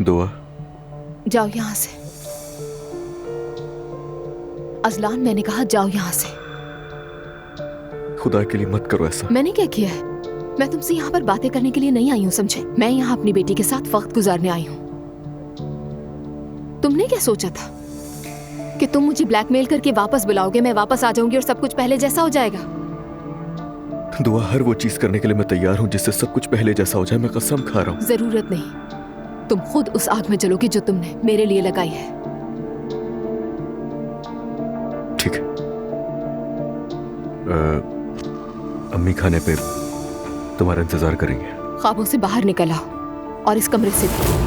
दुआ। जाओ यहाँ से। अजलान, मैंने कहा जाओ यहाँ से। खुदा के लिए मत करो ऐसा। मैंने क्या किया है? मैं तुमसे यहाँ पर बातें करने के लिए नहीं आई हूँ, समझे? मैं यहाँ अपनी बेटी के साथ वक्त गुजारने आई हूँ। तुमने क्या सोचा था कि तुम मुझे ब्लैकमेल करके वापस बुलाओगे, मैं वापस आ जाऊंगी और सब कुछ पहले जैसा हो जाएगा? दुआ, हर वो चीज करने के लिए मैं तैयार हूँ जिससे सब कुछ पहले जैसा हो जाए। मैं कसम खा रहा हूँ। जरूरत नहीं। तुम खुद उस आग में जलोगी जो तुमने मेरे लिए लगाई है। ठीक है। अम्मी खाने पे तुम्हारा इंतजार करेंगे। ख्वाबों से बाहर निकल आओ और इस कमरे से भी।